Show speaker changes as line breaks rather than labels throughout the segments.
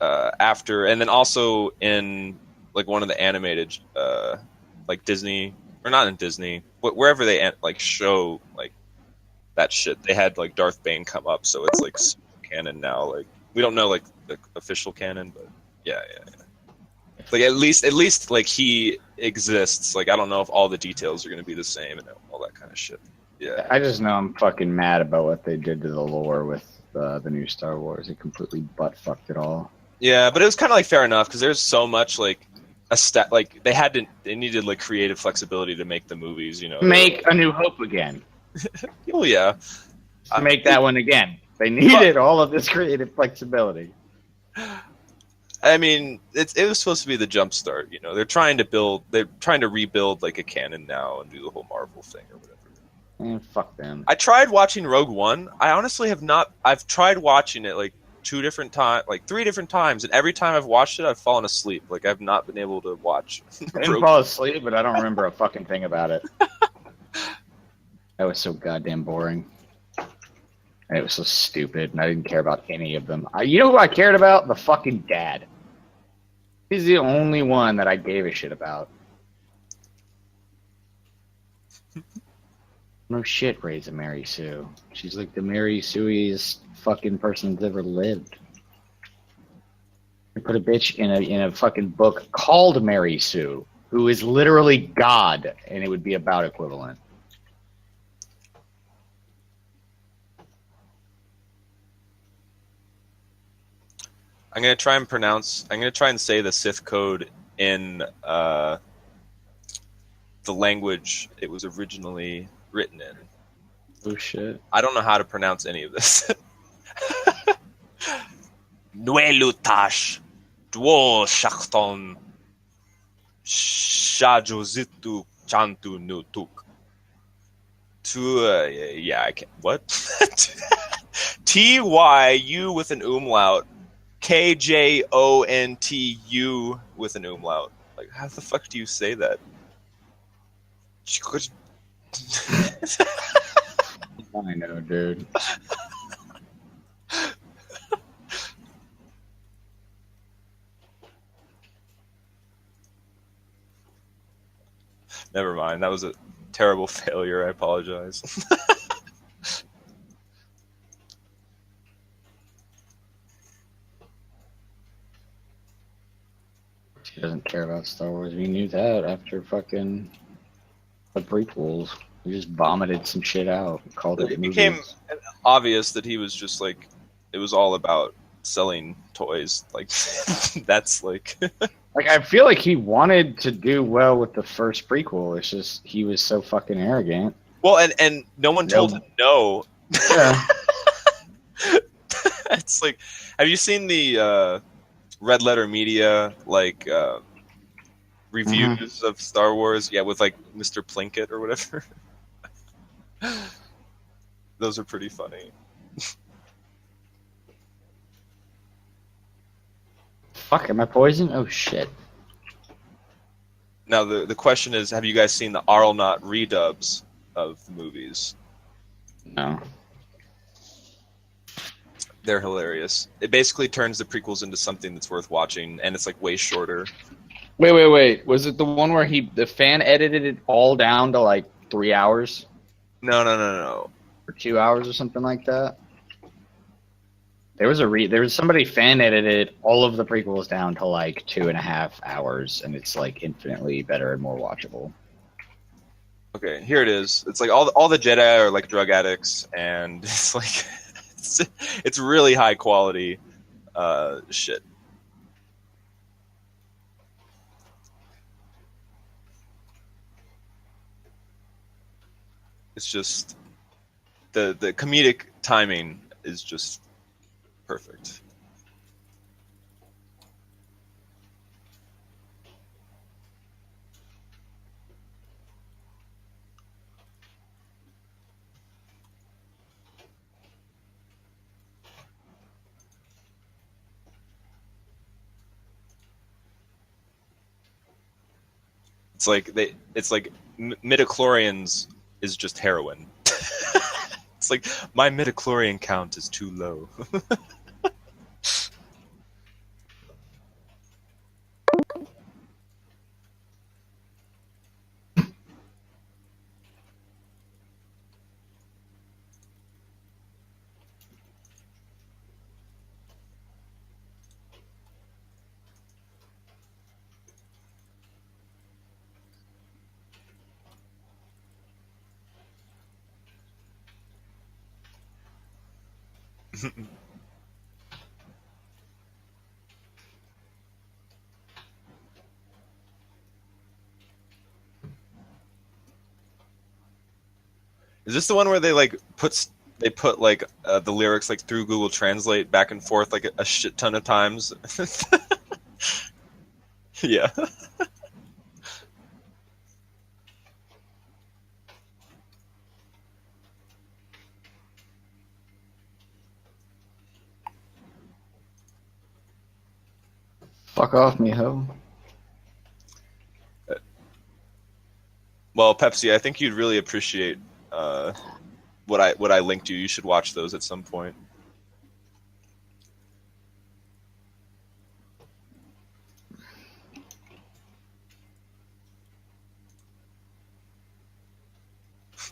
after, and then also in like one of the animated like Disney, or not in Disney, but wherever they like show like that shit, they had like Darth Bane come up, so it's like canon now. Like we don't know like the official canon, but yeah, yeah. Like at least like he exists. Like I don't know if all the details are going to be the same and all that kind of shit. Yeah.
I just know I'm fucking mad about what they did to the lore with the new Star Wars. It completely butt fucked it all.
Yeah, but it was kind of like fair enough because there's so much like like they needed like creative flexibility to make the movies. You know,
Make A New Hope again.
oh yeah,
Make that one again. They needed all of this creative flexibility.
I mean, it was supposed to be the jump start. You know, they're trying to rebuild like a canon now and do the whole Marvel thing or whatever.
Fuck them.
I tried watching Rogue One. I honestly have not. I've tried watching it like 3 different times, and every time I've watched it, I've fallen asleep. Like I've not been able to watch.
I didn't fall asleep, but I don't remember a fucking thing about it. That was so goddamn boring. And it was so stupid, and I didn't care about any of them. You know who I cared about? The fucking dad. He's the only one that I gave a shit about. No shit, raise a Mary Sue. She's like the Mary Sueiest fucking person that's ever lived. I put a bitch in a fucking book called Mary Sue, who is literally God, and it would be about equivalent.
I'm gonna try and say the Sith code in the language it was originally written in.
Oh shit.
I don't know how to pronounce any of this. Nuelutash Dwo Shakton Shajozitu Chantu Nutuk. Yeah, I can't. What? TYU with an umlaut. KJONTU with an umlaut. Like, how the fuck do you say that?
I know, dude.
Never mind. That was a terrible failure. I apologize.
She doesn't care about Star Wars. We knew that after fucking the prequels. We just vomited some shit out. Called it movies.
Became obvious that he was just like, it was all about selling toys. Like, that's like...
Like, I feel like he wanted to do well with the first prequel. It's just he was so fucking arrogant.
Well, and no one told him no.
Yeah.
It's like, have you seen the Red Letter Media like reviews of Star Wars? Yeah, with like Mr. Plinkett or whatever. Those are pretty funny.
Fuck, am I poisoned? Oh shit.
Now the question is, have you guys seen the Arlnott redubs of the movies?
No.
They're hilarious. It basically turns the prequels into something that's worth watching, and it's like way shorter.
Wait. Was it the one where the fan edited it all down to like 3 hours?
No.
Or 2 hours or something like that? There was somebody fan edited all of the prequels down to like 2.5 hours, and it's like infinitely better and more watchable.
Okay, here it is. It's like all the Jedi are like drug addicts, and it's like it's really high quality shit. It's just the comedic timing is just perfect. It's like midichlorians is just heroin. It's like my midichlorian count is too low. Is this the one where they like put like the lyrics like through Google Translate back and forth like a shit ton of times? Yeah.
Fuck off me, ho.
Well, Pepsi, I think you'd really appreciate what I linked you. You should watch those at some point.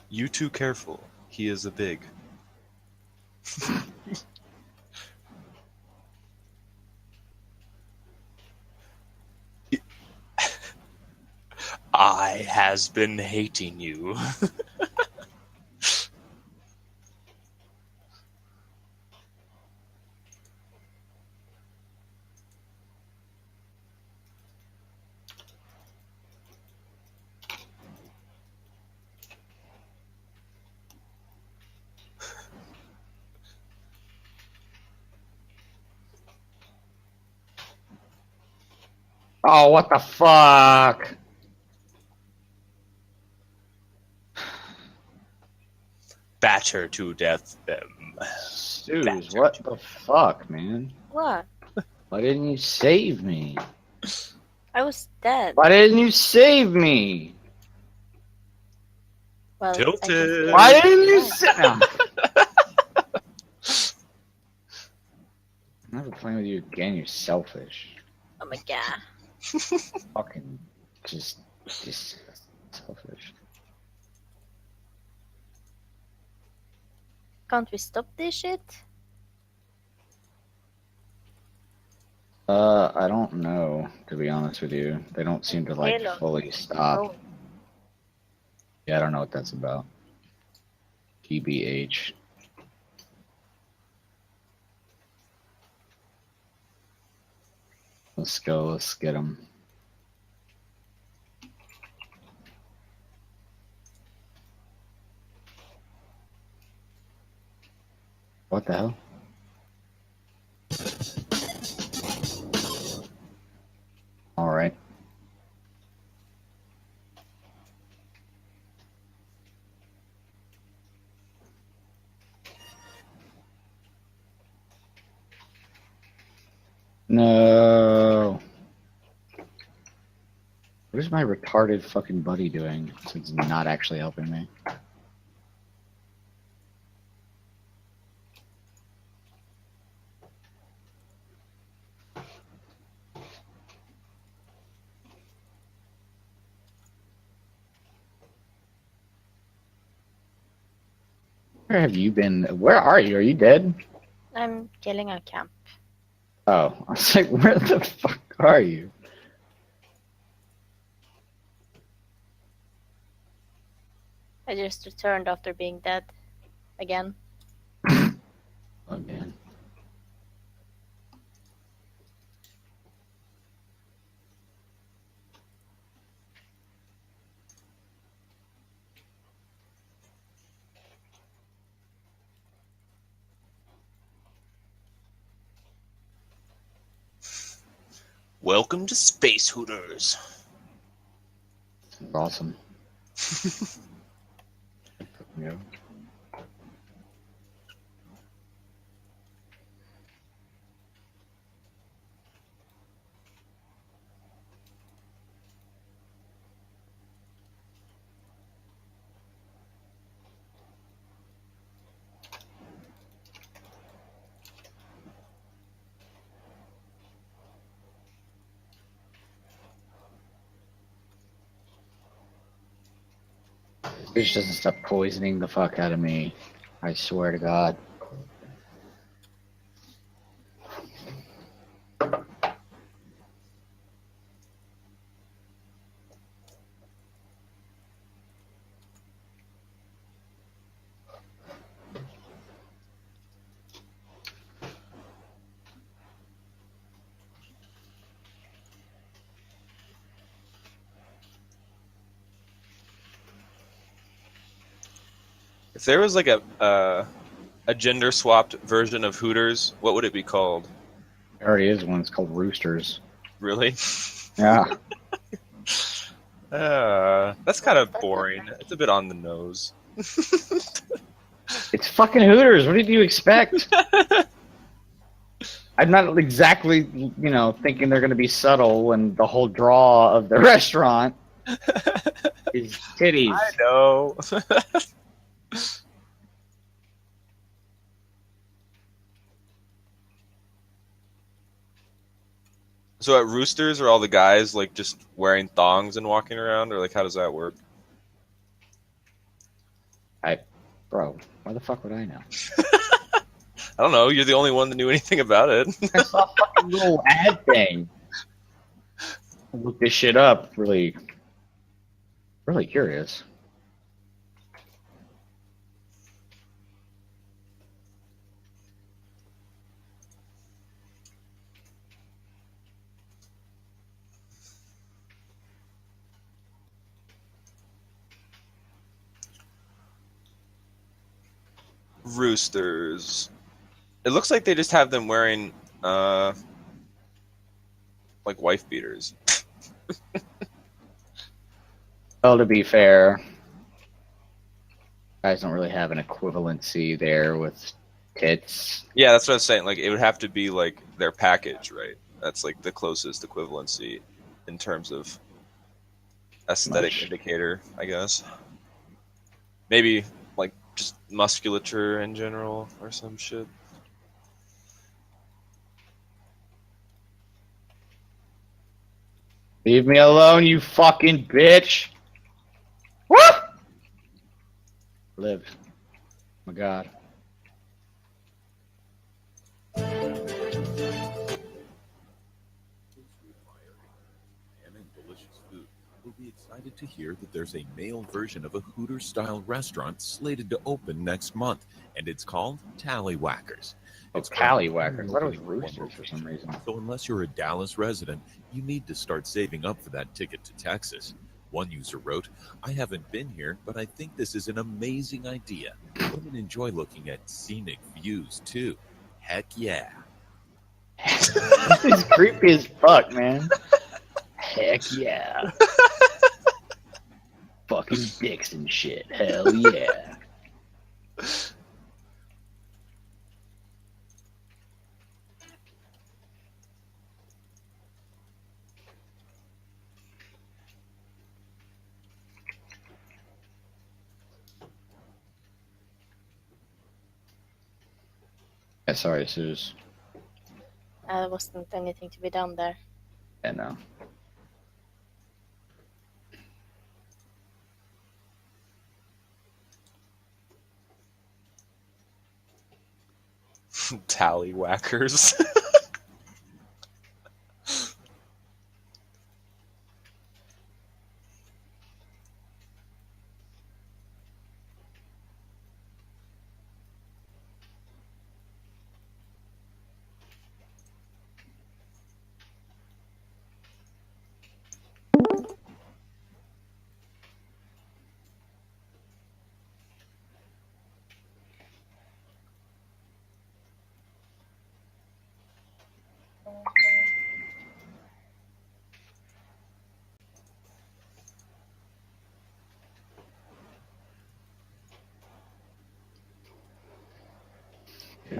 You too careful. He is a big. I has been hating you.
Oh, what the fuck?
Batter to death them.
Suze, what the fuck, man?
What?
Why didn't you save me?
I was dead.
Why didn't you save me?
Well,
Tilted.
Why didn't you save me? I'm never playing with you again, you're selfish.
Oh my god.
Fucking just selfish.
Can't we stop this shit?
I don't know, to be honest with you. They don't seem to like
Halo.
fully stop.
Oh.
Yeah, I don't know what that's about. TBH. Let's go, let's get them. What the hell? All right. No. What is my retarded fucking buddy doing? Since it's not actually helping me. Where have you been? Where are you? Are you dead?
I'm killing a camp.
Oh, I was like, where the fuck are you?
I just returned after being dead. Again.
Oh, man.
Welcome to Space Hooters.
That's awesome. Yeah. Bitch doesn't stop poisoning the fuck out of me. I swear to God.
If there was like a gender swapped version of Hooters, what would it be called?
There already is one. It's called Roosters.
Really?
Yeah.
That's kind of boring. It's a bit on the nose.
It's fucking Hooters. What did you expect? I'm not exactly, thinking they're going to be subtle when the whole draw of the restaurant is titties.
I know. So at Roosters, are all the guys like just wearing thongs and walking around, or like how does that work?
Bro, why the fuck would I know?
I don't know. You're the only one that knew anything about it.
I saw a fucking little ad thing. I looked this shit up. Really, really curious.
Roosters. It looks like they just have them wearing like wife beaters.
Well, to be fair, guys don't really have an equivalency there with tits.
Yeah, that's what I was saying. Like it would have to be like their package, right? That's like the closest equivalency in terms of aesthetic
Much.
indicator, I guess. Maybe like just musculature in general or some shit.
Leave me alone, you fucking bitch. Woo! Live. My God.
Delicious food. We'll be excited to hear that there's a male version of a Hooters-style restaurant slated to open next month, and it's called Tallywhackers.
Oh,
It's
Tallywhackers. What was Roosters for some reason?
So unless you're a Dallas resident, you need to start saving up for that ticket to Texas. One user wrote, "I haven't been here, but I think this is an amazing idea. Women enjoy looking at scenic views, too. Heck yeah."
This is creepy as fuck, man. Heck yeah. Fucking dicks and shit. Hell yeah. Yeah, sorry, Suze.
There wasn't anything to be done there.
Yeah, no.
Tallywhackers.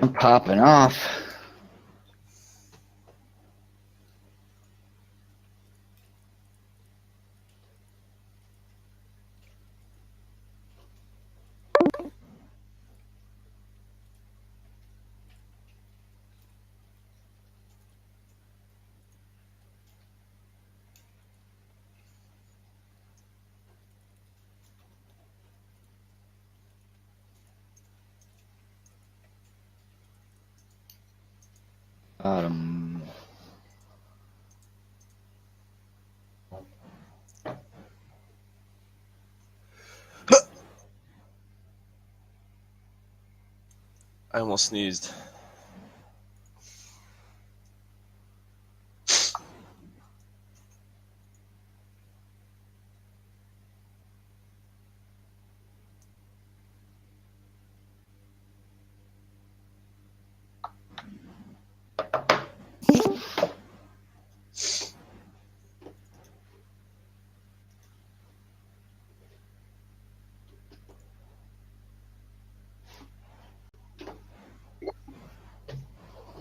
I'm popping off. Um,
I almost sneezed.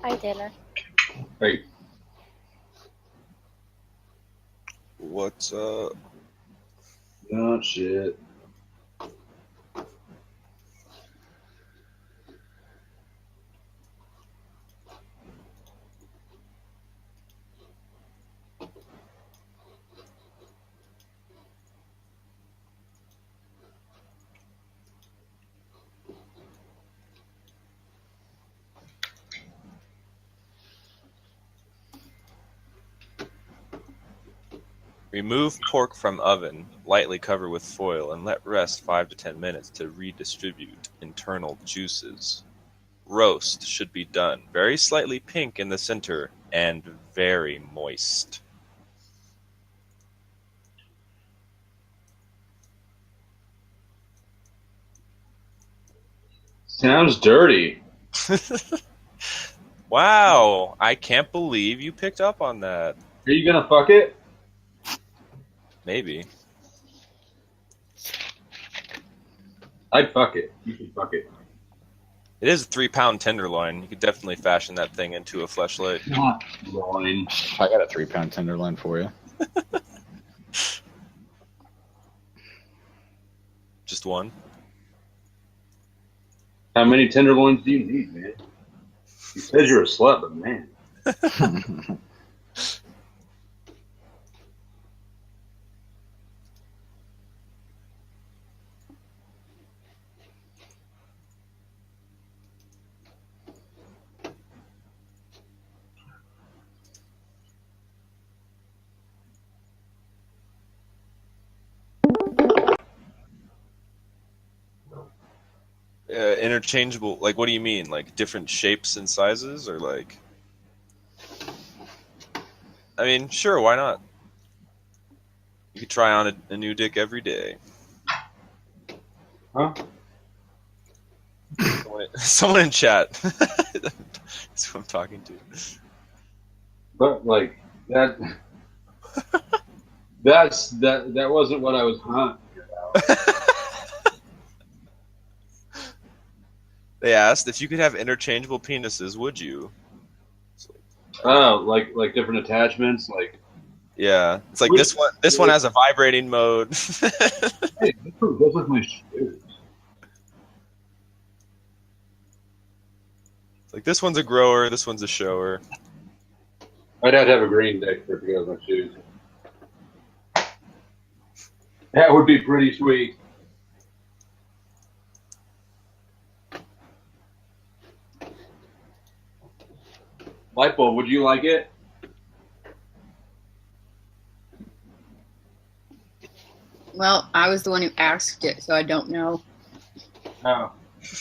Hi, Taylor.
Hey,
What's up?
no shit.
Remove pork from oven, lightly cover with foil, and let rest 5 to 10 minutes to redistribute internal juices. Roast should be done very slightly pink in the center and very moist.
Sounds dirty.
Wow, I can't believe you picked up on that.
Are you gonna fuck it?
Maybe.
I'd fuck it. You should fuck it.
It is a 3-pound tenderloin. You could definitely fashion that thing into a fleshlight.
Not loin.
I got a 3-pound tenderloin for you.
Just one.
How many tenderloins do you need, man? You said you're a slut, but man.
Interchangeable. Like, what do you mean? Like different shapes and sizes, or like? I mean, sure, why not? You could try on a new dick every day.
Huh?
Someone in chat. That's who I'm talking to.
But like that. That wasn't what I was hunting about.
They asked if you could have interchangeable penises, would you?
Oh, like different attachments, like.
Yeah, it's like this one. This one has a vibrating mode.
Hey, this one goes with my shoes.
Like this one's a grower. This one's a shower.
I'd have to have a green dick for it to go with my shoes. That would be pretty sweet. Lightbulb, would you like it?
Well, I was the one who asked it, so I don't know.
No.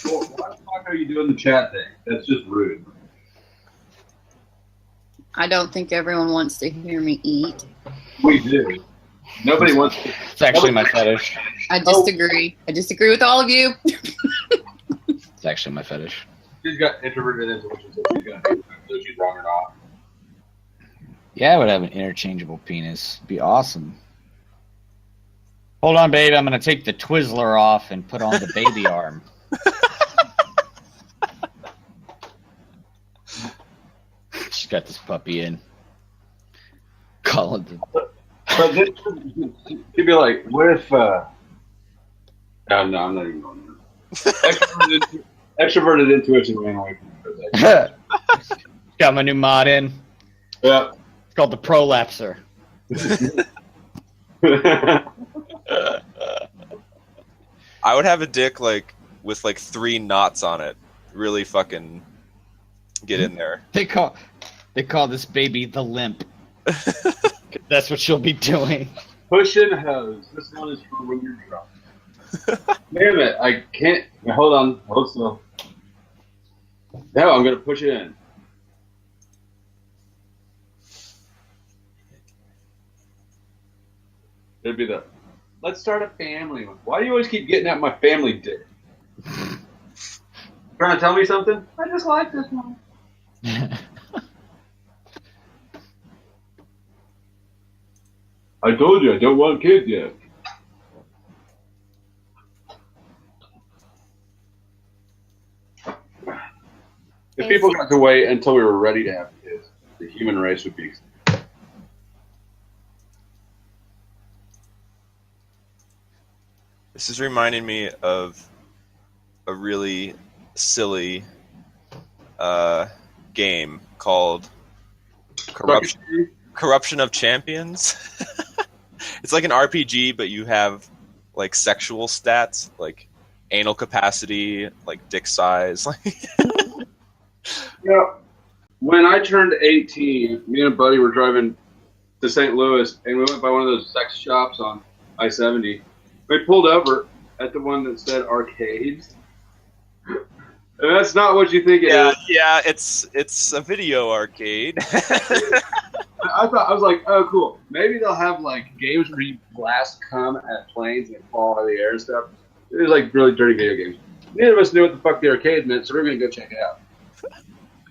Well, why the fuck are you doing the chat thing? That's just rude.
I don't think everyone wants to hear me eat.
We do. Nobody wants to.
It's actually my fetish.
I disagree. I disagree with all of you.
It's actually my fetish.
She's got introverted into what she said she's going to do, whether she's wrong or not.
Yeah, I would have an interchangeable penis. It'd be awesome. Hold on, babe. I'm going to take the Twizzler off and put on the baby arm. She's got this puppy in. Call it the...
But this she'd be like, what if, oh, no, I'm not even going there. Extroverted intuition ran away from me.
Got my new mod in.
Yeah.
It's called the Prolapser.
I would have a dick like with like 3 knots on it. Really fucking get in there.
They call this baby the limp. That's what she'll be doing.
Push and hose. This one is for when you're drunk. Damn it, I can't. Hold on. Hold still. No, I'm going to push it in. It'd be the, let's start a family. Why do you always keep getting at my family dick? Trying to tell me something? I just like this one. I told you I don't want kids yet. If people got to wait until we were ready to have kids, the human race would be.
This is reminding me of a really silly game called Corruption of Champions. It's like an RPG, but you have like sexual stats, like anal capacity, like dick size.
Yeah. When I turned 18, me and a buddy were driving to St. Louis, and we went by one of those sex shops on I-70. We pulled over at the one that said arcades. And that's not what you think it is.
Yeah, it's a video arcade.
I was like, oh, cool. Maybe they'll have like games where you blast cum at planes and fall out of the air and stuff. It was like really dirty video games. Neither of us knew what the fuck the arcade meant, so we were gonna go check it out.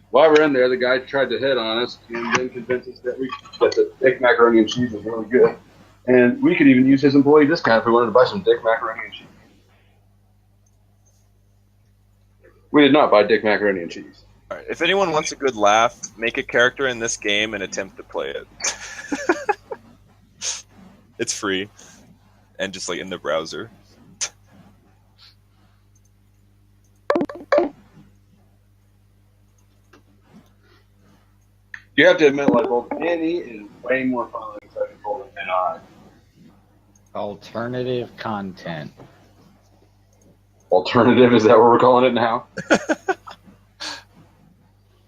While we're in there, the guy tried to hit on us and then convinced us that the thick macaroni and cheese was really good, and we could even use his employee discount if we wanted to buy some dick macaroni and cheese. We did not buy dick macaroni and cheese.
All right, if anyone wants a good laugh, make a character in this game and attempt to play it. It's free, and just like in the browser.
You have to admit, like, well, Danny is way more fun than technical than I.
Alternative content.
Alternative, is that what we're calling it now?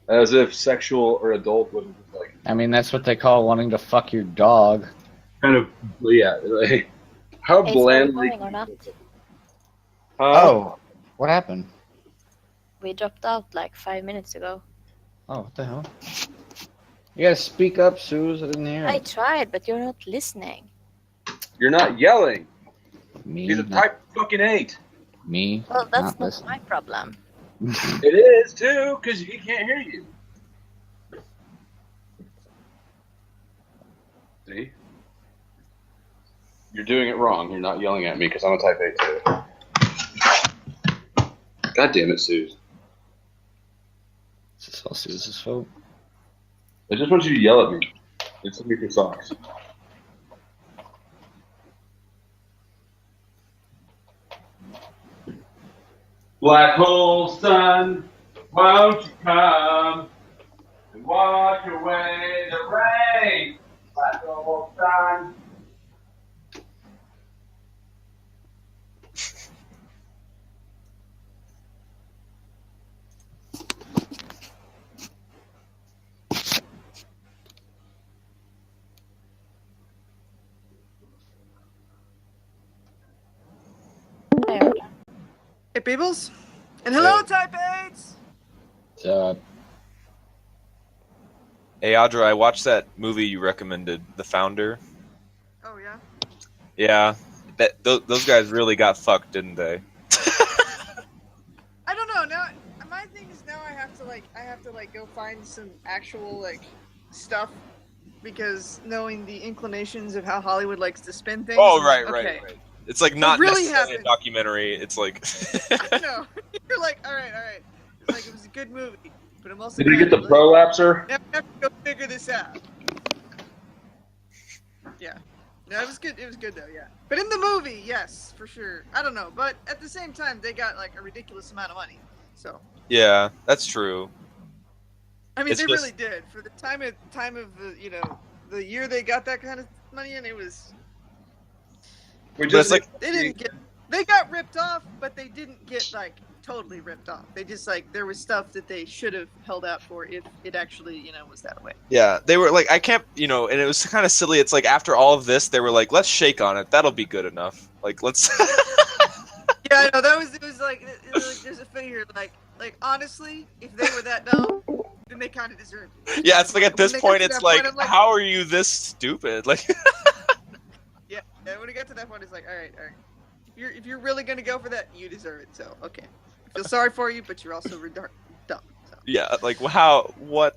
As if sexual or adult wouldn't like.
I mean, that's what they call wanting to fuck your dog.
Kind of, yeah. Like, how
It's
blandly.
recording or not?
Oh, what happened?
We dropped out like 5 minutes ago.
Oh, what the hell? You gotta speak up, Suze. I didn't hear
I
it.
tried, but you're not listening.
You're not yelling.
Me,
He's a
not,
type fucking 8.
me.
Well, that's not
listening.
my problem.
It is too, because he can't hear you. See? You're doing it wrong. You're not yelling at me because I'm a type 8 too. God damn it, Suze.
Is this all Suze's fault?
I just want you to yell at me. It's me for socks. Black hole sun, won't you come and wash away the rain? Black hole sun.
There.
Hey, Peebles. And hello, Type 8s!
Hey Audra, I watched that movie you recommended, The Founder.
Oh, yeah?
Yeah, those guys really got fucked, didn't they?
I don't know. Now, my thing is now I have to go find some actual, stuff. Because knowing the inclinations of how Hollywood likes to spin things.
Oh, right. It's like not
really
necessarily a
happened.
documentary. It's like
I know. You're like, all right. It's like, it was a good movie. But I'm also
Did you get the
like,
prolapser?
Now I have to go figure this out. Yeah. No, it was good. It was good, though, yeah. But in the movie, yes, for sure. I don't know. But at the same time, they got, a ridiculous amount of money. So...
yeah, that's true.
I mean,
It's
they
just-
really did for the time of the the year they got that kind of money, and it was
We
But
just
it's like
they got ripped off, but they didn't get totally ripped off. They just there was stuff that they should have held out for if it actually was that way.
yeah, they were like I can't and it was kind of silly. It's like after all of this, they were like, let's shake on it. That'll be good enough. Like let's.
Yeah, I know it was like there's a figure honestly, if they were that dumb, then they kind of deserved it.
Yeah, it's like at this
When they
point,
get to
it's
that point,
like,
I'm like-
how are you this stupid? Like,
Yeah, when it got to that point, it's like, all right. If you're really gonna go for that, you deserve it. So okay, I feel sorry for you, but you're also dumb. So.
yeah, like how? What?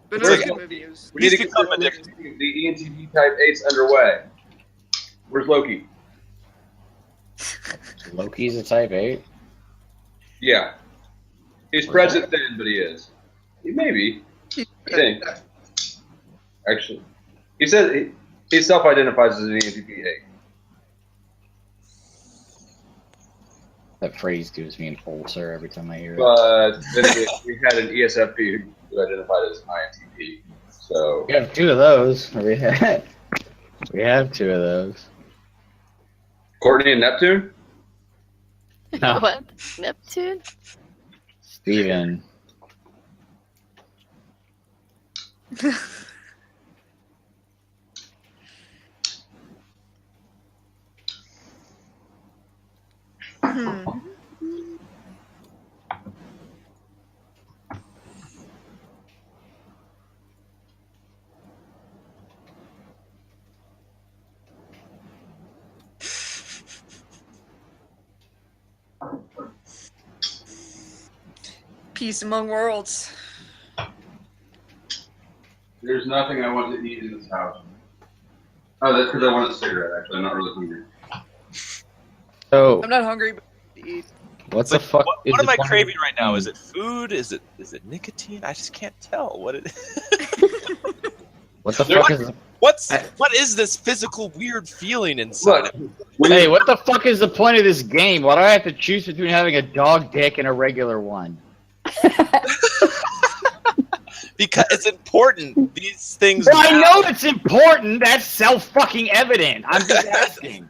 But
It's
it was
like-
a good movie. It was,
We need to
He's
get
become
the ENTP Type 8's underway. Where's Loki?
Loki's a type 8?
Yeah. He's president then, but he is. He may be. I think. Actually. He said he self-identifies as an ENTP 8.
That phrase gives me an ulcer every time I hear it.
But then again, we had an ESFP who identified as an INTP. So
We have 2 of those. We have 2 of those.
Courtney and Neptune?
No.
What? Neptune?
Steven.
Hmm. Peace among worlds.
There's nothing I want to eat in this house. Oh, that's because I want a cigarette, actually. I'm not really hungry.
So,
I'm not hungry, but to eat.
what's the fuck?
What
is
am
the
I
point-
craving right now? Is it food? Is it nicotine? I just can't tell what it is.
What the
They're
fuck
like-
is?
What is this physical weird feeling inside?
Look,
Hey, what the fuck is the point of this game? Why do I have to choose between having a dog dick and a regular one?
Because it's important. These things.
Well, I
matter.
know it's important. That's self-fucking evident. I'm just asking.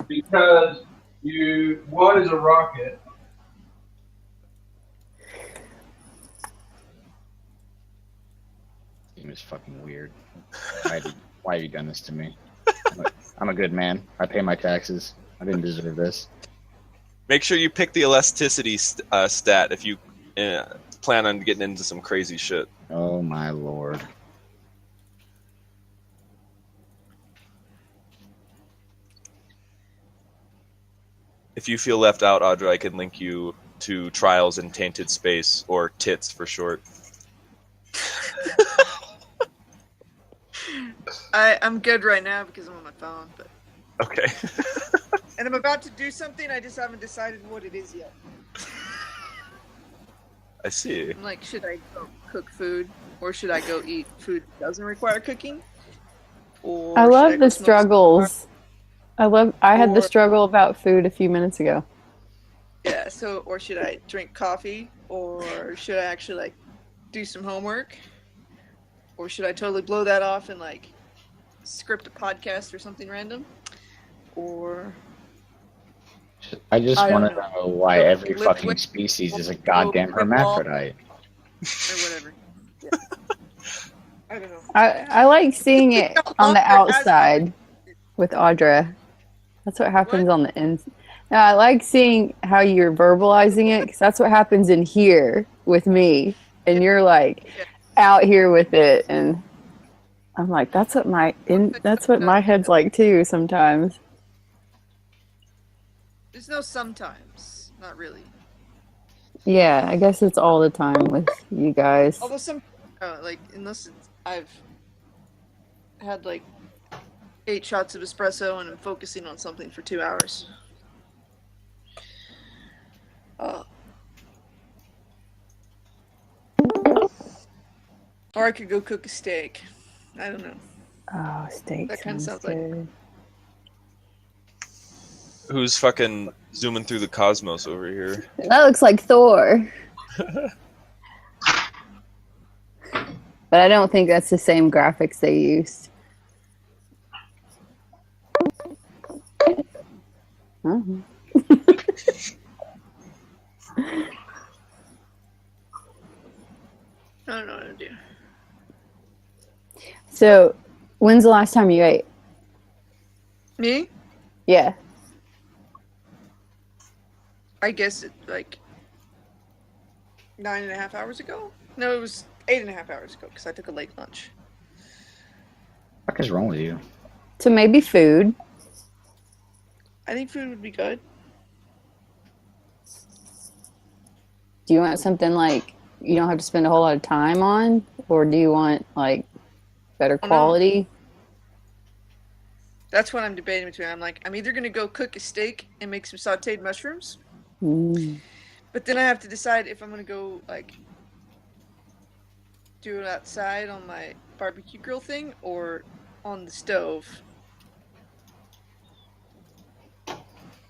because one is a rocket.
Game is fucking weird. Why have you done this to me? I'm a good man. I pay my taxes. I didn't deserve this.
Make sure you pick the elasticity stat if you plan on getting into some crazy shit.
Oh my lord.
If you feel left out, Audra, I can link you to Trials in Tainted Space, or TITS for short.
I'm good right now because I'm on my phone, but
Okay.
and I'm about to do something. I just haven't decided what it is yet.
I see.
I'm like, should I go cook food or should I go eat food that doesn't require cooking? Or
I
should
love
go
the
smoke
struggles. I had the
Or-
struggle about food a few minutes ago.
Yeah, so or should I drink coffee or should I actually like do some homework? Or should I totally blow that off and like script a podcast or something random? Or
I just
I don't
want to
know.
know why every
Live
fucking
with-
species is a
live
goddamn
with-
hermaphrodite.
or whatever. Yeah. I don't know.
I like seeing it on the outside with Audra. That's what happens
What?
on the inside. No, I like seeing how you're verbalizing it because that's what happens in here with me, and you're like out here with it, and I'm like, that's what my head's like too sometimes.
There's no sometimes, not really.
Yeah, I guess it's all the time with you guys.
Although like unless I've had like 8 shots of espresso and I'm focusing on something for 2 hours. Or I could go cook a steak. I don't know.
Oh, steak
That kinda
sounds
sounds like-
good.
Who's fucking zooming through the cosmos over here?
That looks like Thor. But I don't think that's the same graphics they used. Mhm.
I don't know what to do.
So, when's the last time you ate?
Me?
Yeah.
I guess it like 9.5 hours ago? No, it was 8.5 hours ago because I took a late lunch.
What the fuck is wrong with you?
So maybe food.
I think food would be good.
Do you want something like you don't have to spend a whole lot of time on? Or do you want like better
Oh, no.
quality?
That's what I'm debating between. I'm like, I'm either gonna go cook a steak and make some sautéed mushrooms, but then I have to decide if I'm gonna go like do it outside on my barbecue grill thing or on the stove.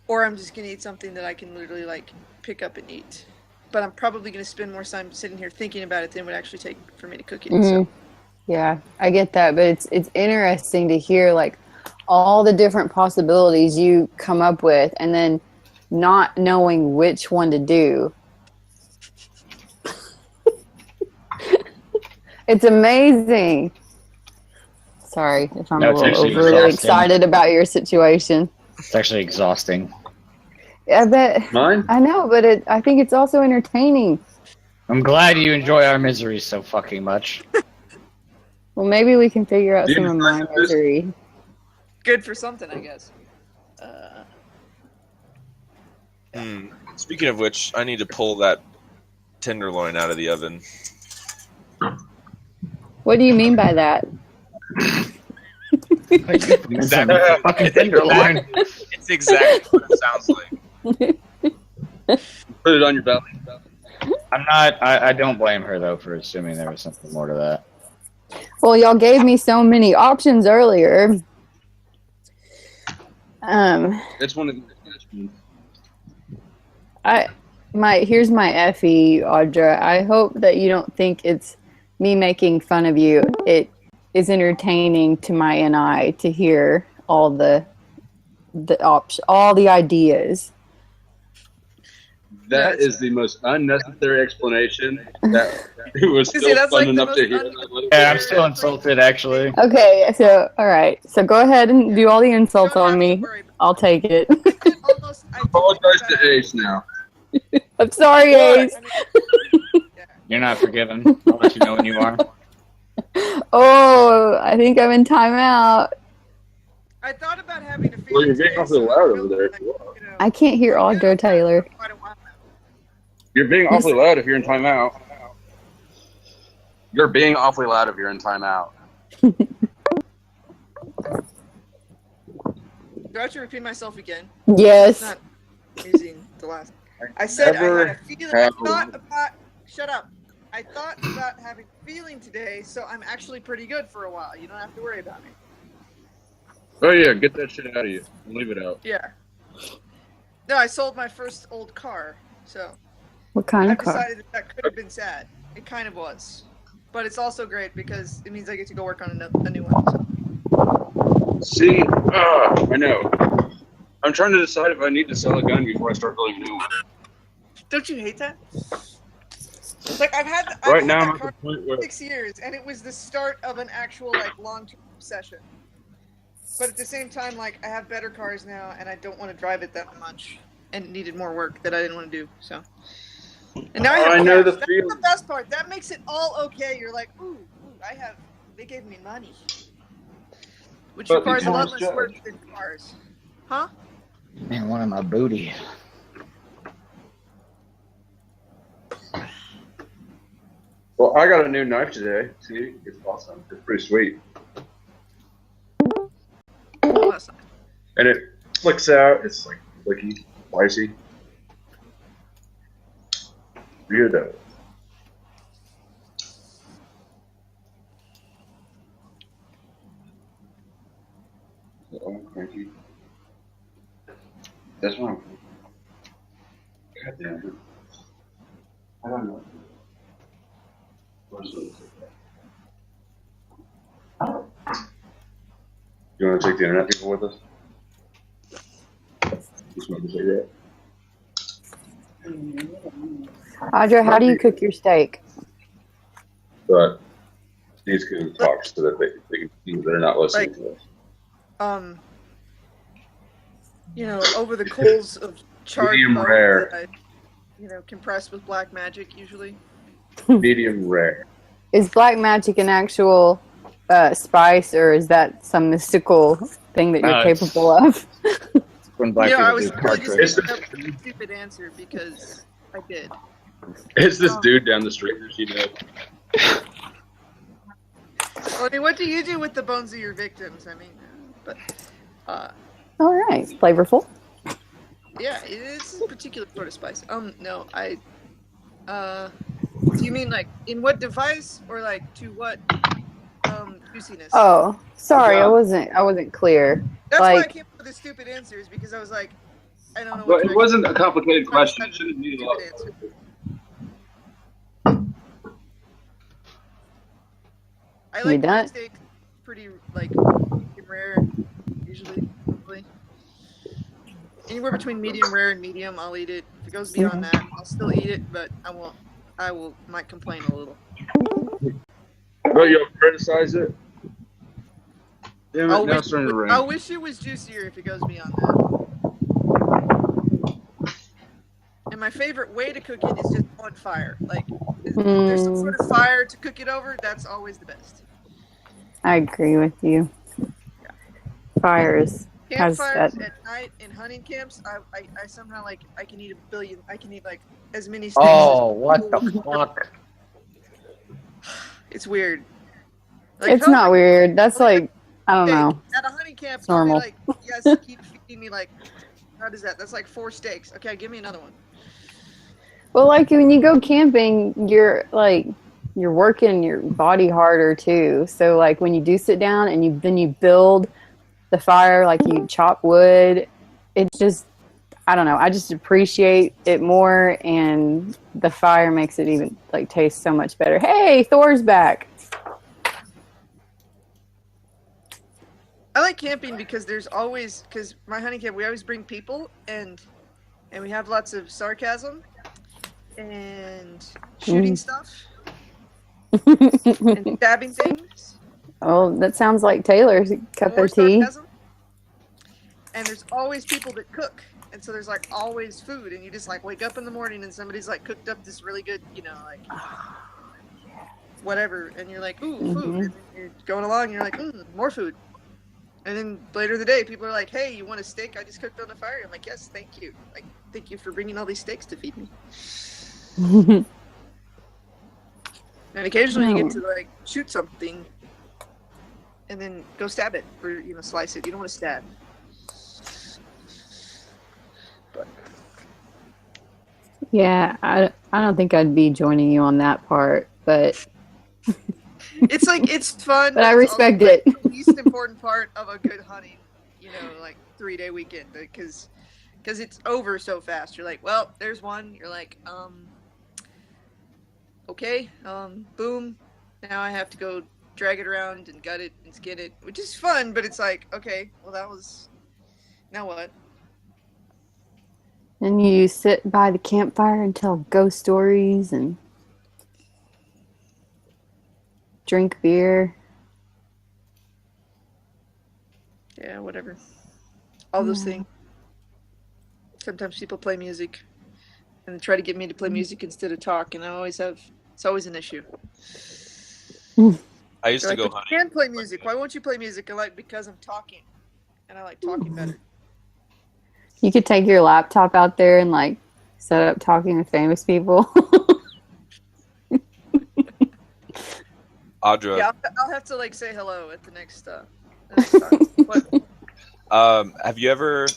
Or I'm just gonna eat something that I can literally like pick up and eat. But I'm probably gonna spend more time sitting here thinking about it than it would actually take for me to cook it. So.
Yeah, I get that, but it's interesting to hear like all the different possibilities you come up with, and then not knowing which one to do. It's amazing. Sorry if I'm
No,
a
it's
little
actually
overly
exhausting.
excited about your situation.
It's actually exhausting.
I bet.
Mine?
I know, but I think it's also entertaining.
I'm glad you enjoy our misery so fucking much.
Well, maybe we can figure out
Do you
some of my
understand this?
misery.
Good for something, I guess.
Speaking of which, I need to pull that tenderloin out of the oven.
What do you mean by that?
Exactly. Fucking tenderloin.
It's exactly what it sounds like.
Put it on your belly.
I'm not. I don't blame her though for assuming there was something more to that.
Well, y'all gave me so many options earlier.
It's one of the
Here's my FE, Audra. I hope that you don't think it's me making fun of you. It is entertaining to my NI to hear all the ideas.
That is the most unnecessary explanation. That it was
See,
still
that's
fun
like the
enough to
most
hear.
Yeah, I'm still insulted actually.
Okay, so all right, so go ahead and do all the insults on me. I'll take it.
I apologize to Ace now.
I'm sorry, Ace.
You're not forgiven. I'll let you know when you are.
Oh, I think I'm in timeout.
I thought about having a feeling.
Well, you're being awfully loud over there.
I can't hear Audra, Taylor.
You're being awfully loud if you're in timeout. You're being awfully loud if you're in timeout.
Do I have to repeat myself again?
Yes.
Not using the last. I said I had a feeling. I thought about. Shut up. I thought about having a feeling today, so I'm actually pretty good for a while. You don't have to worry about me.
Oh yeah, get that shit out of you. Leave it out.
Yeah. No, I sold my first old car, so
What kind
I
of car?
decided that could have been sad. It kind of was, but it's also great because it means I get to go work on a new one. So.
See, I know. I'm trying to decide if I need to sell a gun before I start building a new one.
Don't you hate that? Like I've had
Right now, I'm
that
at
car
the point
for
where
6 years, and it was the start of an actual like long-term obsession. But at the same time, like I have better cars now, and I don't want to drive it that much, and it needed more work that I didn't want to do. So, and now I have.
I know the
That's
feeling.
the best part. That makes it all okay. You're like, ooh, I have. They gave me money, which
But
requires a
you
lot
always
less work
judge.
than cars, huh?
Man, one of my booty.
Well, I got a new knife today. See, it's awesome. It's pretty sweet,
Well, that's not-
and it flicks out. It's like flicky, spicy. Weirdo. Oh, I'm cranky. That's why I'm cranky. God damn it. I don't know. You want to take the internet people with us? Just want to say that.
Audra, how do you cook your steak?
But these can talk so that they can see that they're not listening to us.
You know, over the coals of charred
Medium
bone
rare.
that I, compressed with black magic usually.
Medium rare.
Is black magic an actual spice, or is that some mystical thing that you're
No, it's-
capable of?
When black
I
people
was
do
really just
cartridge.
making up a stupid answer because I did.
It's this dude down the street that she knows.
Well, I mean, what do you do with the bones of your victims? I mean, but
All right, flavorful.
Yeah, it's a particular sort of spice. No, do you mean like in what device or like to what juiciness?
Oh, sorry,
Yeah.
I wasn't clear.
That's why I
Like,
came up with the stupid answers because I was like, I don't know.
Well,
what
it
direction-
wasn't a complicated
Trying to
question. It
find
shouldn't need a
stupid
lot.
answer. I
You
like my
done?
steak pretty like medium rare, usually. Probably. Anywhere between medium rare and medium, I'll eat it. If it goes beyond that, I'll still eat it, but I won't. Might complain a little.
But you'll criticize it. Damn it!
I'll
Now
wish,
it's starting to rain.
I wish it was juicier if it goes beyond that. And my favorite way to cook it is just on fire. Like, if there's some sort of fire to cook it over, that's always the best.
I agree with you. Fires has
Campfires
that.
at night in hunting camps, I somehow like I can eat like as many steaks.
Oh, what the fuck?
It's weird.
It's not weird. That's like, I don't know.
At a hunting camp,
It's normal.
I'll be like, yes, keep feeding me like, how does that? That's like 4 steaks. Okay, give me another one.
Well, like when you go camping, you're working your body harder too. So like when you do sit down and you build the fire, like you chop wood, it just, I don't know. I just appreciate it more, and the fire makes it even like taste so much better. Hey, Thor's back.
I like camping because because my hunting camp, we always bring people and we have lots of sarcasm and shooting stuff and stabbing things.
Oh, that sounds like Taylor's cup
More
of tea.
sarcasm. And there's always people that cook. And so there's like always food, and you just like wake up in the morning and somebody's like cooked up this really good, like whatever, and you're like, ooh, food. And then you're going along and you're like, more food. And then later in the day, people are like, hey, you want a steak I just cooked on the fire? I'm like, yes, thank you. Like, thank you for bringing all these steaks to feed me. And occasionally you get to like shoot something and then go stab it or slice it. You don't want to stab. But
Yeah, I don't think I'd be joining you on that part, but
it's like it's fun.
but I
it's
respect
also,
it.
like, the least important part of a good hunting, like 3-day weekend, because it's over so fast. You're like, well, there's one. You're like, okay, boom. Now I have to go drag it around and gut it and skin it, which is fun, but it's like, okay, well, that was. Now what?
And you sit by the campfire and tell ghost stories and drink beer.
Yeah, whatever. All those things. Sometimes people play music and they try to get me to play music instead of talk, and it's always an issue.
I used
They're
to
like,
go
"But
hunting.
you can play music. Why won't you play music?" I'm like, because I'm talking, and I like talking better.
You could take your laptop out there and like set up talking with famous people.
Audra,
Yeah, I'll have to like say hello at the next time. What?
have you ever,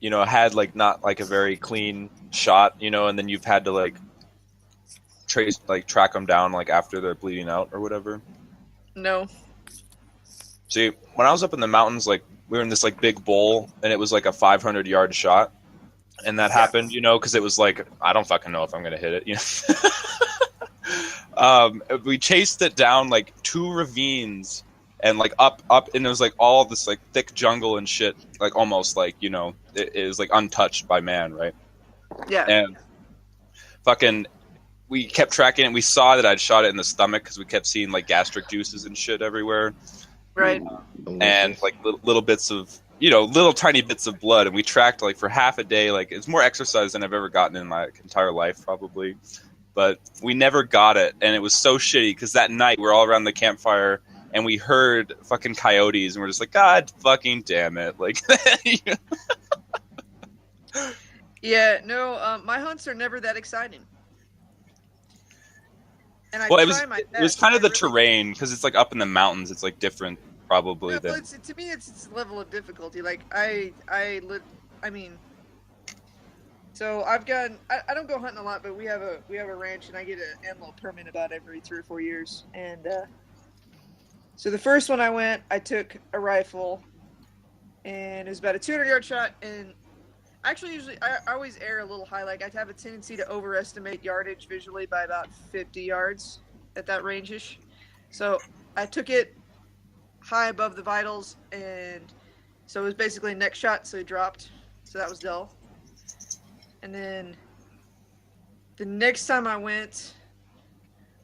had like not like a very clean shot, and then you've had to like track them down like after they're bleeding out or whatever?
No.
See, when I was up in the mountains, like we were in this like big bowl, and it was like a 500-yard shot, and that happened, because it was like I don't fucking know if I'm gonna hit it, we chased it down like 2 ravines and like up, and it was like all this like thick jungle and shit, like almost like it is like untouched by man, right?
Yeah.
And fucking, we kept tracking it. And we saw that I'd shot it in the stomach because we kept seeing like gastric juices and shit everywhere.
Right.
And like little bits of little tiny bits of blood, and we tracked like for half a day. Like it's more exercise than I've ever gotten in my entire life probably, but we never got it, and it was so shitty because that night we're all around the campfire and we heard fucking coyotes, and we're just like, God fucking damn it, like.
Yeah, no, my hunts are never that exciting. And I
Well,
try my best.
it was kind of the
I really-
terrain because it's like up in the mountains. It's like different probably
Yeah, well,
than.
to me, it's level of difficulty. Like I mean, so I don't go hunting a lot, but we have a ranch, and I get an antelope permit about every 3 or 4 years. And so the first one I went, I took a rifle, and it was about a 200-yard shot. And actually, usually I always err a little high. Like I have a tendency to overestimate yardage visually by about 50 yards at that range-ish. So I took it high above the vitals, and so it was basically a neck shot, so he dropped. So that was dull. And then the next time I went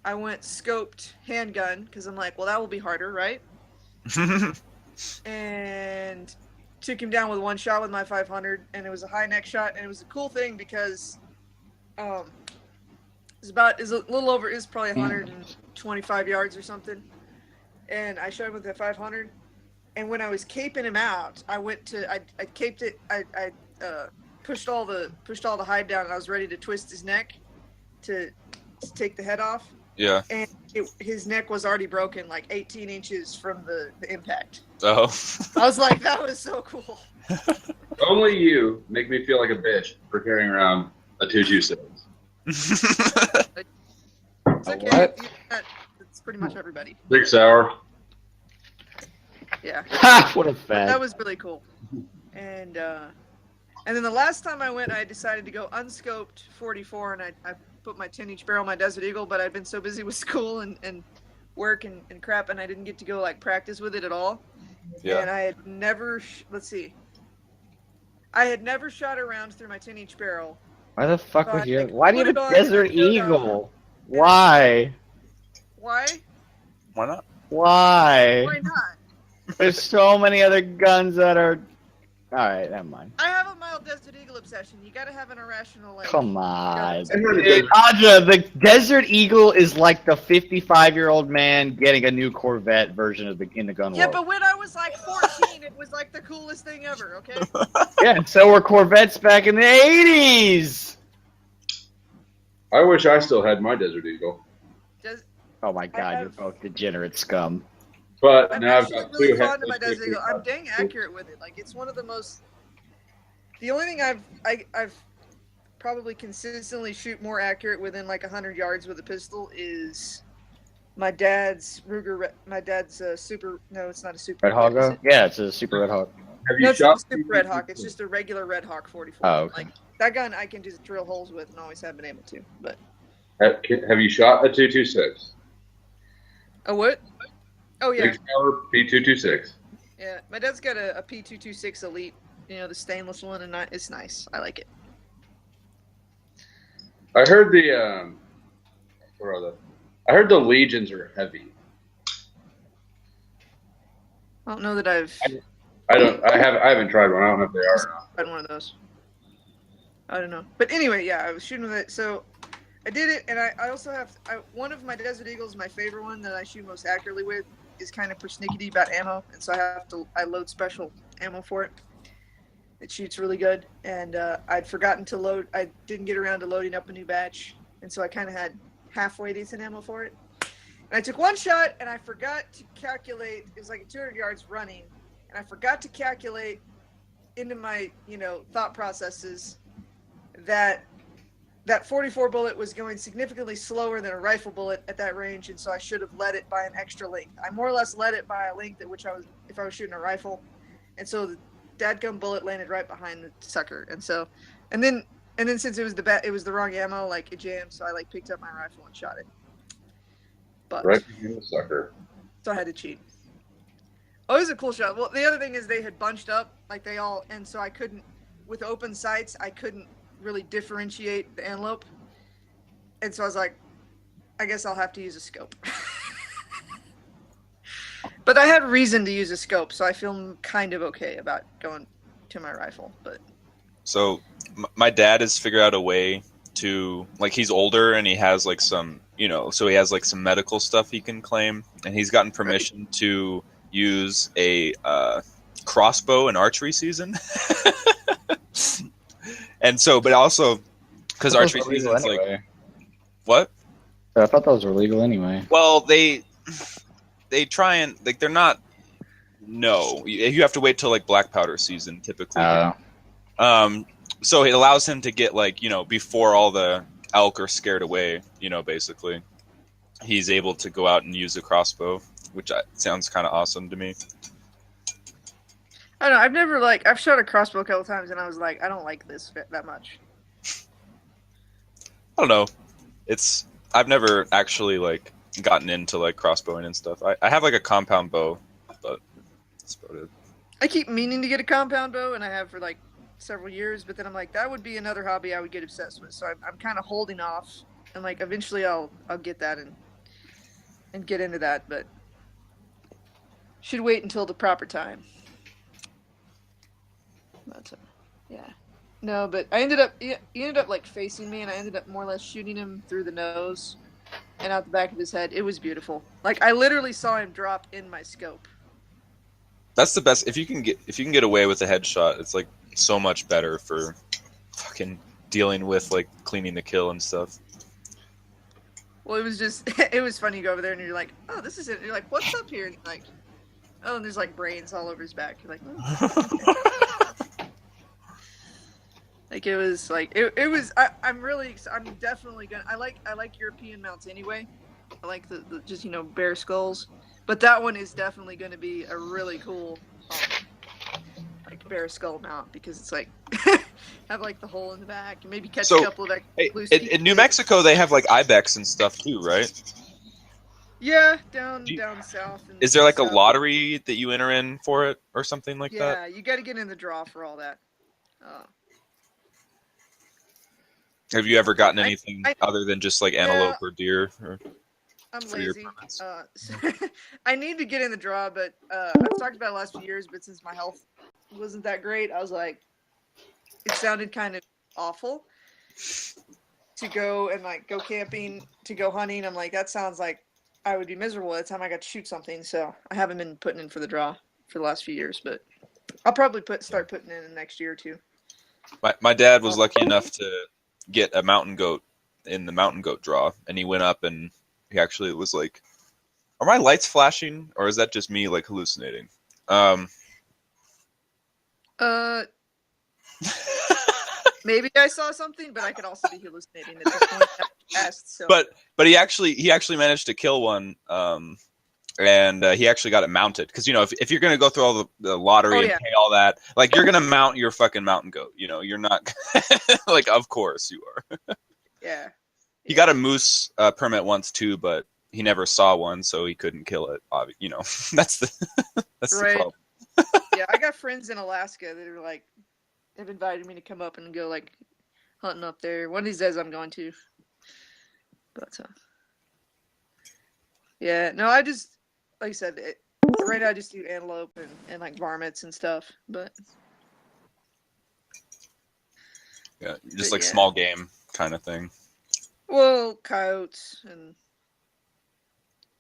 scoped handgun, because I'm like, well, that will be harder, right? And took him down with one shot with my 500, and it was a high neck shot, and it was a cool thing because it's a little over, it's probably 125 yards or something. And I shot him with the 500, and when I was caping him out, I caped it, I pushed all the hide down, and I was ready to twist his neck to take the head off.
Yeah.
And his neck was already broken, like 18 inches from the impact.
Oh.
I was like, that was so cool.
Only you make me feel like a bitch for carrying around a 226.
It's okay.
What?
It's pretty much everybody.
Big Sour.
Yeah.
Ha! What a fad.
That was really cool. And then the last time I went, I decided to go unscoped 44, and I put my 10-inch barrel on my Desert Eagle, but I'd been so busy with school and work and crap, and I didn't get to go like practice with it at all.
Yeah.
And I had never, I had never shot a round through my 10-inch barrel.
Why the fuck
But
would you?
I
Why do you have
put
a
it on
Desert
and I showed
Eagle? Why?
Why?
Why not?
Why?
Why not?
There's so many other guns that are. All right, never mind.
I have a mild Desert Eagle obsession. You gotta have an irrational, like...
Come on.
I heard
Dude, Audra, the Desert Eagle is like the 55-year-old man getting a new Corvette version of in the gun
Yeah,
world.
but when I was like 14, it was like the coolest thing ever, okay?
Yeah, and so were Corvettes back in the 80s.
I wish I still had my Desert Eagle.
Just,
Oh my god, you're both degenerate scum.
But
I'm
now I've
actually
got
really
two
fond of my
heads.
Desert Eagle. I'm dang accurate with it. Like, it's one of the most... The only thing I've probably consistently shoot more accurate within like 100 yards with a pistol is my dad's Ruger. My dad's super. No, it's not a super.
Red Hawk?
is it?
Yeah, it's a Super Red Hawk.
Have
No,
you
it's not a
shot?
super Red Hawk. It's just a regular Red Hawk 44.
Oh, okay.
Like that gun, I can just drill holes with, and always have been able to. But
Have you shot a 226?
a what? Oh yeah,
Big Sour P226.
yeah. My dad's got a P226 Elite. You know, the stainless one, and it's nice. I like it.
I heard where are they? I heard the Legions are heavy.
I don't know that I've
I haven't tried one. I don't know if they are or not.
tried one of those. I don't know. But anyway, yeah, I was shooting with it. So I did it, and I also have one of my Desert Eagles, my favorite one that I shoot most accurately with, is kind of persnickety about ammo, and so I load special ammo for it. It shoots really good, and I'd forgotten to load. I didn't get around to loading up a new batch, and so I kind of had halfway decent ammo for it. And I took one shot, and I forgot to calculate. It was like 200 yards running, and I forgot to calculate into my thought processes that 44 bullet was going significantly slower than a rifle bullet at that range, and so I should have led it by an extra length. I more or less led it by a length at which if I was shooting a rifle, and so the dadgum bullet landed right behind the sucker, and then since it was the wrong ammo, like it jammed, so I like picked up my rifle and shot it. But
Right behind the sucker.
so I had to cheat. Oh, it was a cool shot. Well, the other thing is they had bunched up, like they all, and so I couldn't, with open sights, I couldn't really differentiate the antelope, and so I was like, I guess I'll have to use a scope. But I had reason to use a scope, so I feel kind of okay about going to my rifle. But
So my dad has figured out a way to, like, he's older and he has like some, so he has like some medical stuff he can claim, and he's gotten permission to use a crossbow in archery season. And so, but also because archery season is like, what?
I thought those were legal anyway.
Well, they try and, like, they're not No, you have to wait till like black powder season typically.
Oh.
So it allows him to get like, before all the elk are scared away, basically. He's able to go out and use a crossbow, which sounds kind of awesome to me.
I don't know. I've shot a crossbow a couple times and I was like, I don't like this that much.
I don't know. I've never actually like gotten into like crossbowing and stuff. I have like a compound bow, but that's about it.
I keep meaning to get a compound bow, and I have for like several years, but then I'm like, that would be another hobby I would get obsessed with. So I'm kind of holding off, and like eventually I'll get that and get into that, but should wait until the proper time. But yeah, no, but I ended up he ended up like facing me, and I ended up more or less shooting him through the nose and out the back of his head. It was beautiful. Like I literally saw him drop in my scope.
That's the best. If you can get away with a headshot, it's like so much better for fucking dealing with like cleaning the kill and stuff.
Well, it was just it was funny. You go over there and you're like, oh, this is it. And you're like, what's up here? And you're like, oh, and there's like brains all over his back. You're like, oh. Like it was like it was. I'm definitely gonna. I like European mounts anyway. I like the just bear skulls. But that one is definitely going to be a really cool, like bear skull mount because it's like have like the hole in the back and maybe catch a couple of like loose.
In New Mexico, they have like ibex and stuff too, right?
Yeah, down south.
Is there like a lottery that you enter in for it or something like that?
Yeah, you got to get in the draw for all that.
Have you ever gotten anything other than just like antelope or deer?
I'm lazy. I need to get in the draw, but I've talked about it the last few years, but since my health wasn't that great, I was like, it sounded kind of awful to go and like go camping, to go hunting. I'm like, that sounds like I would be miserable at the time I got to shoot something. So I haven't been putting in for the draw for the last few years, but I'll probably start putting in the next year or two.
My dad was lucky enough to get a mountain goat in the mountain goat draw, and he went up and he actually was like, are my lights flashing or is that just me like hallucinating?
Maybe I saw something, but I could also be hallucinating at this point. So.
But he actually managed to kill one, and he actually got it mounted because if you're gonna go through all the lottery and pay all that, like you're gonna mount your fucking mountain goat. You're not like, of course you are.
Yeah.
He got a moose permit once too, but he never saw one, so he couldn't kill it. That's the problem.
Yeah, I got friends in Alaska that are like, have invited me to come up and go like hunting up there. One of these days I'm going to. But yeah, no, I just like I said, right now I just do antelope and like varmints and stuff. But
yeah, just like small game kind of thing.
Well, coyotes and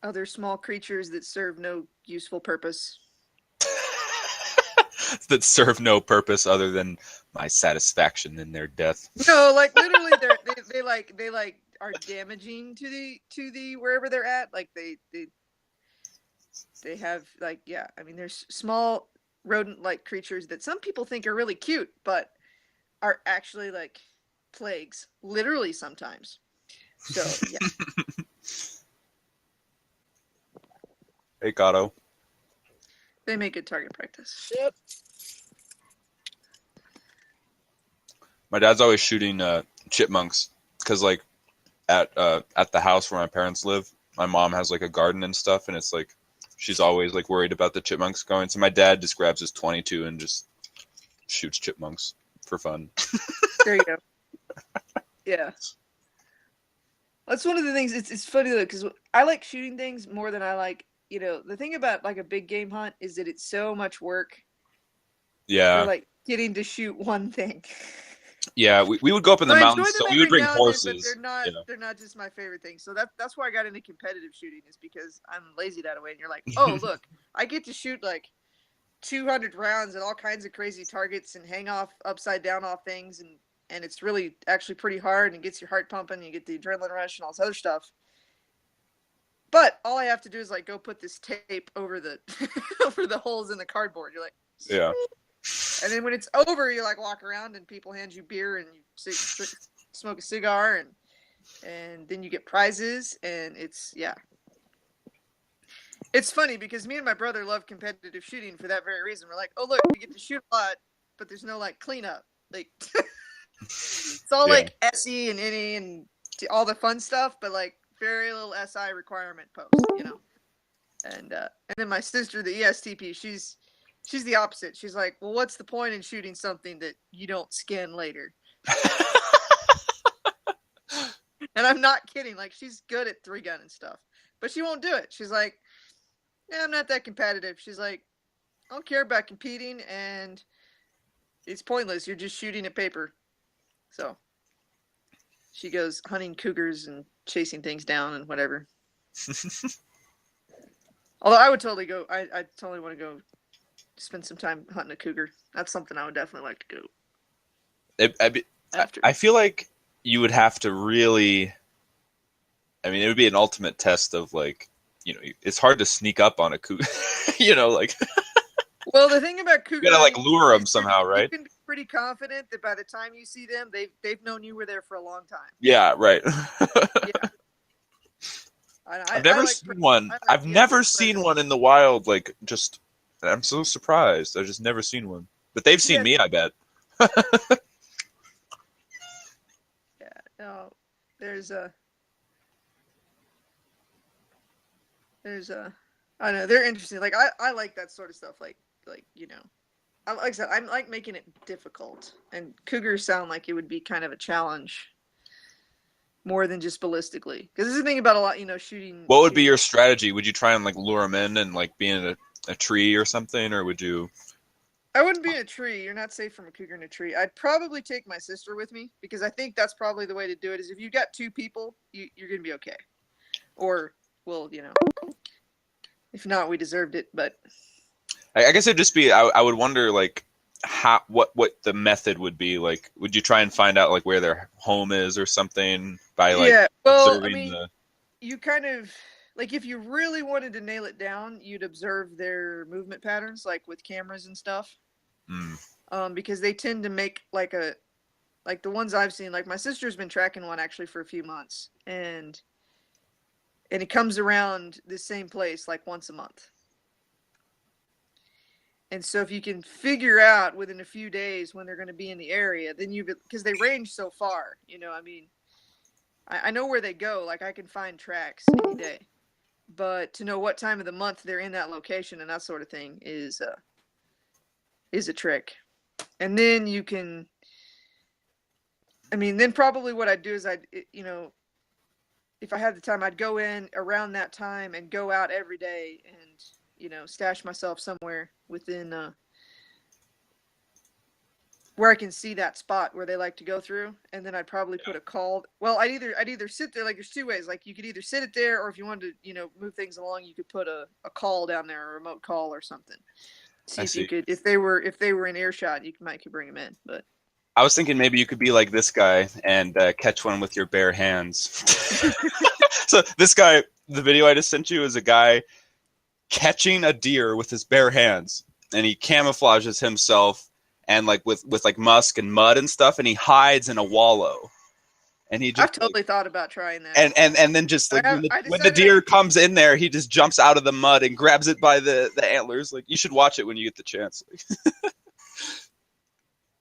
other small creatures that serve no useful purpose.
That serve no purpose other than my satisfaction in their death.
No, like literally, they are damaging to the wherever they're at. Like they have like I mean, there's small rodent-like creatures that some people think are really cute, but are actually like plagues, literally sometimes. So yeah.
Hey, Gato.
They make good target practice.
Yep. My dad's always shooting chipmunks because, like, at the house where my parents live, my mom has like a garden and stuff, and it's like she's always like worried about the chipmunks going. So my dad just grabs his .22 and just shoots chipmunks for fun.
There you go. Yeah. That's one of the things. It's funny though because I like shooting things more than I like. The thing about like a big game hunt is that it's so much work.
Yeah.
For, like getting to shoot one thing.
Yeah, we would go up in the mountains, so we would bring horses.
But they're not just my favorite thing. So that's why I got into competitive shooting, is because I'm lazy that way. And you're like, oh look, I get to shoot like 200 rounds at all kinds of crazy targets and hang off upside down off things, and it's really actually pretty hard and gets your heart pumping. And you get the adrenaline rush and all this other stuff. But all I have to do is like go put this tape over the over the holes in the cardboard. You're like,
Yeah.
and then when it's over, you like walk around and people hand you beer and you smoke a cigar and then you get prizes and it's It's funny because me and my brother love competitive shooting for that very reason. We're like, oh look, we get to shoot a lot, but there's no like cleanup. Like it's all like SE and NE and all the fun stuff, but like very little SI requirement post, you know. And then my sister, the ESTP, she's the opposite. She's like, well, what's the point in shooting something that you don't skin later? And I'm not kidding. Like, she's good at 3-gun and stuff, but she won't do it. She's like, yeah, I'm not that competitive. She's like, I don't care about competing, and it's pointless. You're just shooting at paper. So she goes hunting cougars and chasing things down and whatever. Although I would totally go. I totally want to go spend some time hunting a cougar. That's something I would definitely like to go.
I feel like you would have to really. I mean, it would be an ultimate test of like, you know, it's hard to sneak up on a cougar. You know, like.
Well, the thing about cougars,
you gotta like lure them somehow, right?
You can be pretty confident that by the time you see them, they've known you were there for a long time.
Yeah, right.
Yeah.
I've never seen one. I've never seen one in the wild. Like, just, I'm so surprised. I've just never seen one. But they've seen me, I bet.
Yeah. No, there's I don't know, they're interesting. Like I like that sort of stuff. Like you know, like I said, I'm like making it difficult. And cougars sound like it would be kind of a challenge. More than just ballistically, because this is the thing about a lot, you know, shooting.
What would be your strategy? Would you try and like lure them in and like be in a tree or something, or would you?
I wouldn't be in a tree. You're not safe from a cougar in a tree. I'd probably take my sister with me because I think that's probably the way to do it. Is if you've got 2 people, you're gonna be okay. Or, well, you know, if not, we deserved it. But
I guess it'd just be. I would wonder like what the method would be. Like, would you try and find out like where their home is or something by like observing
you kind of like if you really wanted to nail it down, you'd observe their movement patterns, like with cameras and stuff. Because they tend to make like the ones I've seen. Like my sister's been tracking one actually for a few months, and it comes around the same place like once a month. And so if you can figure out within a few days when they're going to be in the area, then because they range so far, you know, I mean, I know where they go. Like I can find tracks any day, but to know what time of the month they're in that location and that sort of thing is a trick. And then you can, I mean, then probably what I'd do is you know, if I had the time, I'd go in around that time and go out every day and, you know, stash myself somewhere within where I can see that spot where they like to go through, and then I'd probably put a call. Well, I'd either sit there. Like there's 2 ways. Like you could either sit it there, or if you wanted to, you know, move things along, you could put a call down there, a remote call or something. See if you could, if they were in earshot, you might could bring them in. But
I was thinking maybe you could be like this guy and catch one with your bare hands. So this guy, the video I just sent you is a guy catching a deer with his bare hands, and he camouflages himself and like with like musk and mud and stuff, and he hides in a wallow. And he just
I've totally thought about trying that.
And then just like when the deer comes in there, he just jumps out of the mud and grabs it by the antlers. Like you should watch it when you get the chance.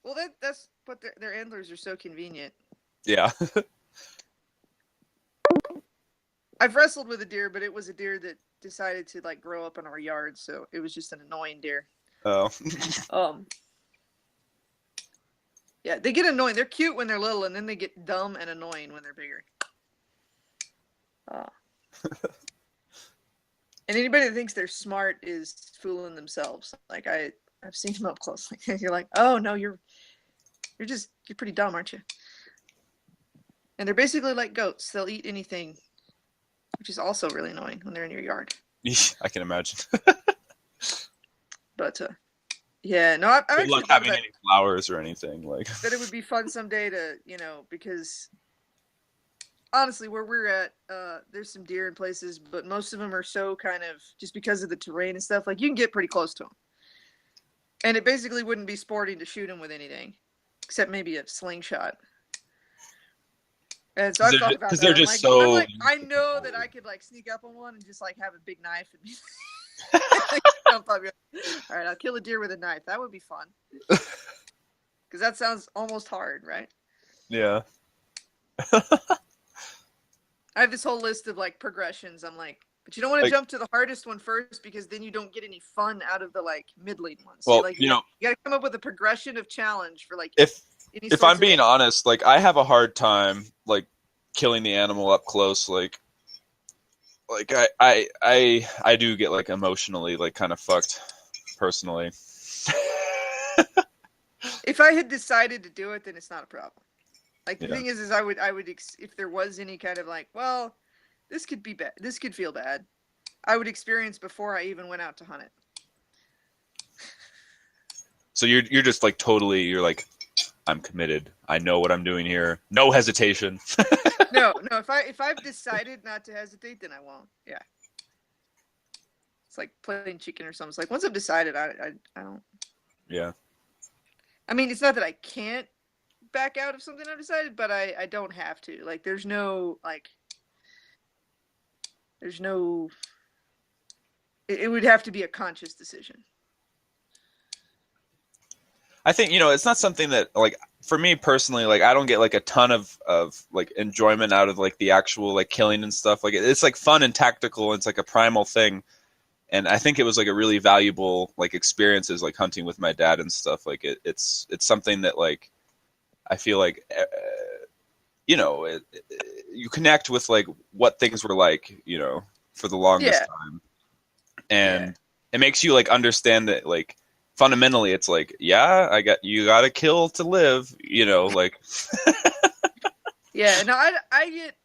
Well, that's but their antlers are so convenient.
Yeah.
I've wrestled with a deer, but it was a deer that decided to like grow up in our yard, so it was just an annoying deer.
Oh.
Yeah, they get annoying. They're cute when they're little, and then they get dumb and annoying when they're bigger. And anybody that thinks they're smart is fooling themselves. Like I've seen them up close. You're like, oh no, you're pretty dumb, aren't you? And they're basically like goats. They'll eat anything, which is also really annoying when they're in your yard.
I can imagine.
But yeah, no, I'm
good luck having any flowers or anything like.
That it would be fun someday to, you know, because honestly, where we're at, there's some deer in places, but most of them are so kind of just because of the terrain and stuff. Like you can get pretty close to them, and it basically wouldn't be sporting to shoot them with anything, except maybe a slingshot. And so I've thought about that.
They're just so.
I know that I could like sneak up on one and just like have a big knife and be jump up. All right, I'll kill a deer with a knife. That would be fun. Because that sounds almost hard, right?
Yeah.
I have this whole list of like progressions. I'm like, but you don't want to jump to the hardest one first because then you don't get any fun out of the like middling ones.
Well,
so, like, you got to come up with a progression of challenge for like.
If I'm being honest, like I have a hard time like killing the animal up close. Like I do get like emotionally like kind of fucked personally.
If I had decided to do it, then it's not a problem. Like the
Yeah.
thing is I would if there was any kind of like, well, this could be bad, this could feel bad, I would experience before I even went out to hunt it.
So you're just like totally, you're like, I'm committed. I know what I'm doing here. No hesitation.
No. If I've decided not to hesitate, then I won't. Yeah. It's like playing chicken or something. It's like once I've decided, I don't.
Yeah.
I mean, it's not that I can't back out of something I've decided, but I don't have to. Like, there's no like. There's no. It would have to be a conscious decision.
I think, it's not something that, like, for me personally, like, I don't get, like, a ton of like, enjoyment out of, like, the actual, like, killing and stuff. Like, it's, like, fun and tactical. And it's, like, a primal thing. And I think it was, like, a really valuable, like, experiences, like, hunting with my dad and stuff. Like, it's something that, like, I feel like, you connect with, like, what things were like, for the longest time. And it makes you, like, understand that, like, fundamentally, it's like, you got to kill to live, like.
Yeah, no, like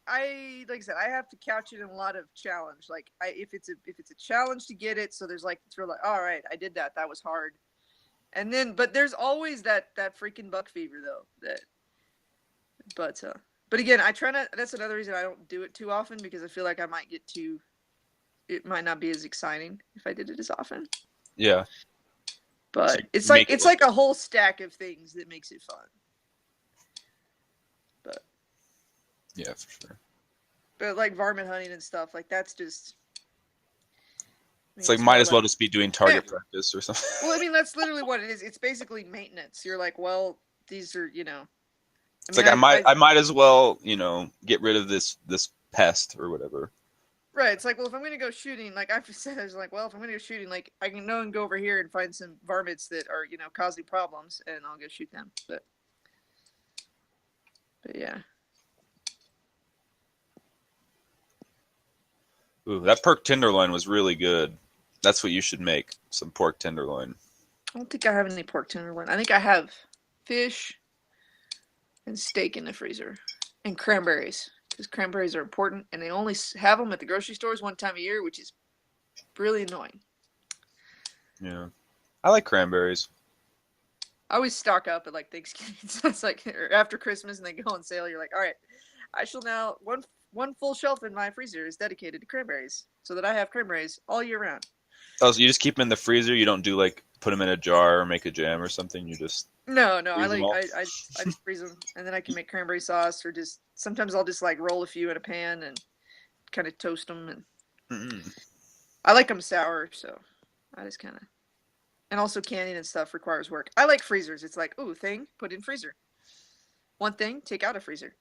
I said, I have to couch it in a lot of challenge. Like, if it's a challenge to get it, so there's like, it's real like, all right, I did that. That was hard. And then, but there's always that freaking buck fever though. But again, I try not. That's another reason I don't do it too often because I feel like I might get too. It might not be as exciting if I did it as often.
Yeah.
But it's like a whole stack of things that makes it fun. But
yeah, for sure.
But like varmint hunting and stuff, like that's just.
It's like might as well just be doing target practice or something.
Well, I mean that's literally what it is. It's basically maintenance. You're like, well, these are
It's like I might as well get rid of this pest or whatever.
Right, it's like, well, if I'm going to go shooting, like I've said, I was like, well, if I'm going to go shooting, like I can go and go over here and find some varmints that are, causing problems, and I'll go shoot them. But yeah.
Ooh, that pork tenderloin was really good. That's what you should make, some pork tenderloin.
I don't think I have any pork tenderloin. I think I have fish and steak in the freezer and cranberries. Because cranberries are important, and they only have them at the grocery stores one time a year, which is really annoying.
Yeah, I like cranberries.
I always stock up at like Thanksgiving. So it's like after Christmas, and they go on sale. You're like, all right, I shall now one full shelf in my freezer is dedicated to cranberries, so that I have cranberries all year round.
Oh, so you just keep them in the freezer? You don't do like put them in a jar or make a jam or something? You just
No, I just freeze them, and then I can make cranberry sauce, or just sometimes I'll just like roll a few in a pan and kind of toast them, and I like them sour, so I just kind of. And also canning and stuff requires work. I like freezers. It's like, ooh, thing, put in freezer. One thing, take out a freezer.